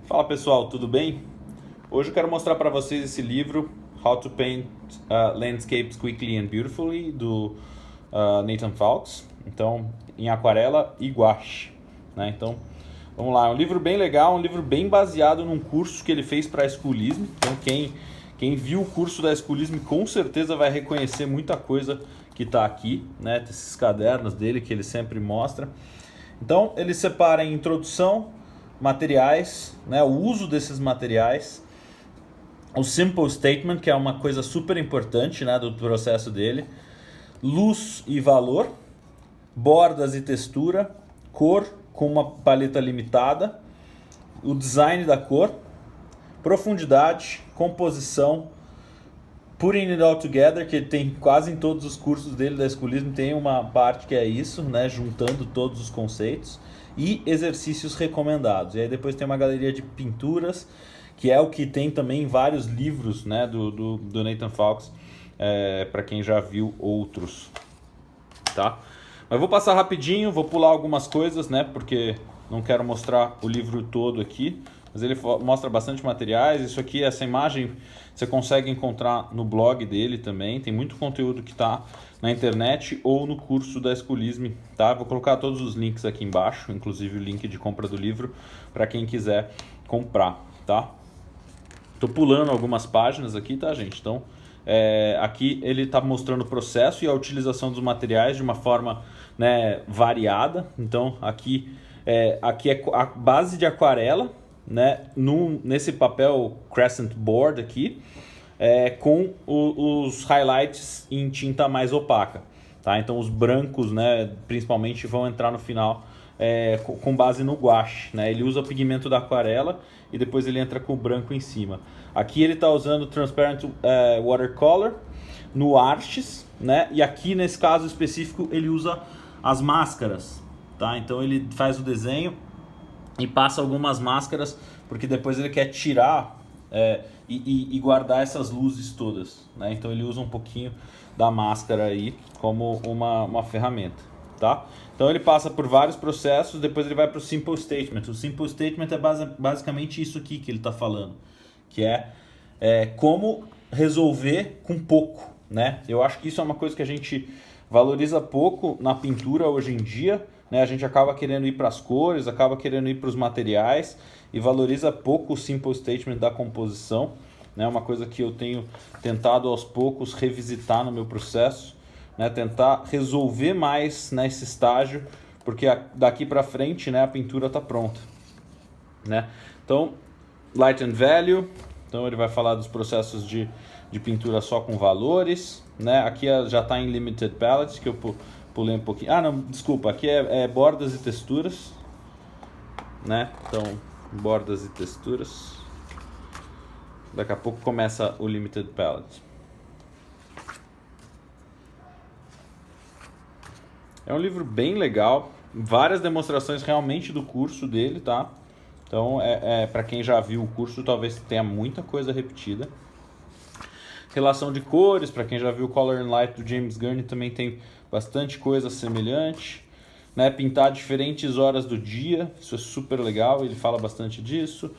Fala pessoal, tudo bem? Hoje eu quero mostrar para vocês esse livro How to Paint Landscapes Quickly and Beautifully do Nathan Fawkes, então em aquarela e guache, né? Então vamos lá, é um livro bem legal, um livro bem baseado num curso que ele fez para Schoolism. Então quem viu o curso da Schoolism com certeza vai reconhecer muita coisa que está aqui, né? Esses cadernos dele que ele sempre mostra. Então ele separa em introdução, materiais, né, o uso desses materiais, o simple statement, que é uma coisa super importante, né, do processo dele, luz e valor, bordas e textura, cor com uma paleta limitada, o design da cor, profundidade, composição, putting it all together, que tem quase em todos os cursos dele da Schoolism, tem uma parte que é isso, né, juntando todos os conceitos, e exercícios recomendados. E aí depois tem uma galeria de pinturas, que é o que tem também em vários livros, né, do Nathan Fawkes, para quem já viu outros, tá? Mas vou passar rapidinho, vou pular algumas coisas, né, porque não quero mostrar o livro todo aqui, mas ele mostra bastante materiais. Isso aqui, essa imagem, você consegue encontrar no blog dele também. Tem muito conteúdo que está na internet ou no curso da Schoolism, tá? Vou colocar todos os links aqui embaixo, inclusive o link de compra do livro para quem quiser comprar, tá? Tô pulando algumas páginas aqui, tá, gente? Então, aqui ele está mostrando o processo e a utilização dos materiais de uma forma, né, variada. Então, aqui é a base de aquarela, né, nesse papel Crescent Board aqui, com os highlights em tinta mais opaca, tá? Então os brancos, né, principalmente vão entrar no final com base no gouache, né? Ele usa o pigmento da aquarela e depois ele entra com o branco em cima. Aqui ele está usando Transparent Watercolor no Arches, né? E aqui nesse caso específico ele usa as máscaras, tá? Então ele faz o desenho e passa algumas máscaras, porque depois ele quer tirar e guardar essas luzes todas, né? Então ele usa um pouquinho da máscara aí como uma ferramenta, tá? Então ele passa por vários processos, depois ele vai para o Simple Statement. O Simple Statement é basicamente isso aqui que ele está falando, que é como resolver com pouco, né? Eu acho que isso é uma coisa que a gente valoriza pouco na pintura hoje em dia, né? A gente acaba querendo ir para as cores, acaba querendo ir para os materiais e valoriza pouco o simple statement da composição, né? Uma coisa que eu tenho tentado aos poucos revisitar no meu processo, né? Tentar resolver mais nesse estágio, porque daqui para frente, né, a pintura está pronta, né? Então, Light and Value, então ele vai falar dos processos de pintura só com valores, né? Aqui já está em Limited Palettes, que eu pulei um pouquinho. Ah, não, desculpa, aqui é bordas e texturas, né? Então, bordas e texturas. Daqui a pouco começa o Limited Palette. É um livro bem legal, várias demonstrações realmente do curso dele, tá? Então, para quem já viu o curso, talvez tenha muita coisa repetida. Relação de cores, para quem já viu o Color and Light do James Gurney, também tem bastante coisa semelhante, né? Pintar diferentes horas do dia, isso é super legal, ele fala bastante disso.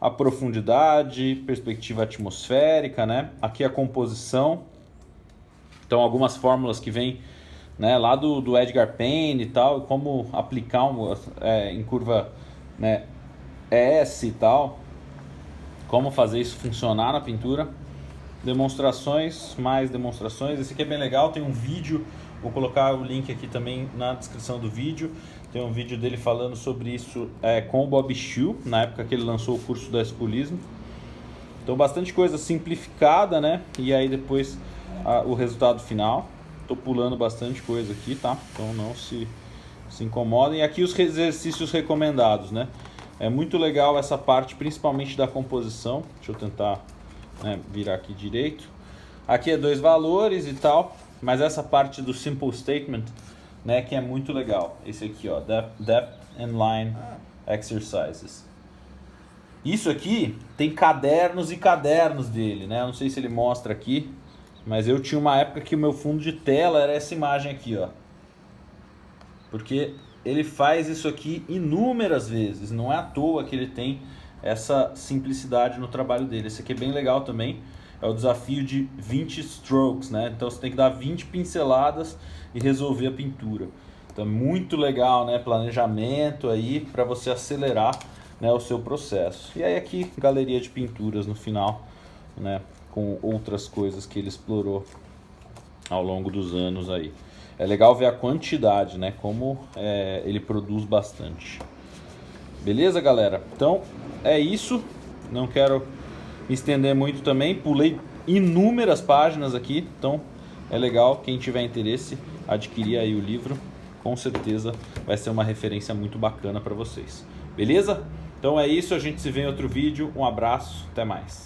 A profundidade, perspectiva atmosférica, né? Aqui a composição, então algumas fórmulas que vêm, né, lá do Edgar Payne e tal, como aplicar em curva, né, S e tal, como fazer isso funcionar na pintura. Demonstrações, mais demonstrações. Esse aqui é bem legal, tem um vídeo, vou colocar o link aqui também na descrição do vídeo. Tem um vídeo dele falando sobre isso com o Bob Schill, na época que ele lançou o curso da Schoolism. Então bastante coisa simplificada, né? E aí depois o resultado final. Tô pulando bastante coisa aqui, tá? Então não se incomodem. E aqui os exercícios recomendados, né? É muito legal essa parte, principalmente da composição. Deixa eu tentar, né, virar aqui direito. Aqui é 2 valores e tal, mas essa parte do simple statement, né, que é muito legal. Esse aqui, ó, depth and line exercises. Isso aqui tem cadernos e cadernos dele, né? Eu não sei se ele mostra aqui, mas eu tinha uma época que o meu fundo de tela era essa imagem aqui, ó. Porque ele faz isso aqui inúmeras vezes, não é à toa que ele tem essa simplicidade no trabalho dele. Esse aqui é bem legal também, é o desafio de 20 strokes, né? Então você tem que dar 20 pinceladas e resolver a pintura. Então é muito legal, né? Planejamento aí para você acelerar, né, o seu processo. E aí aqui, galeria de pinturas no final, né, com outras coisas que ele explorou ao longo dos anos aí. É legal ver a quantidade, né, como ele produz bastante. Beleza, galera? Então é isso. Não quero me estender muito também. Pulei inúmeras páginas aqui, então é legal quem tiver interesse adquirir aí o livro. Com certeza vai ser uma referência muito bacana para vocês. Beleza? Então é isso, a gente se vê em outro vídeo. Um abraço, até mais.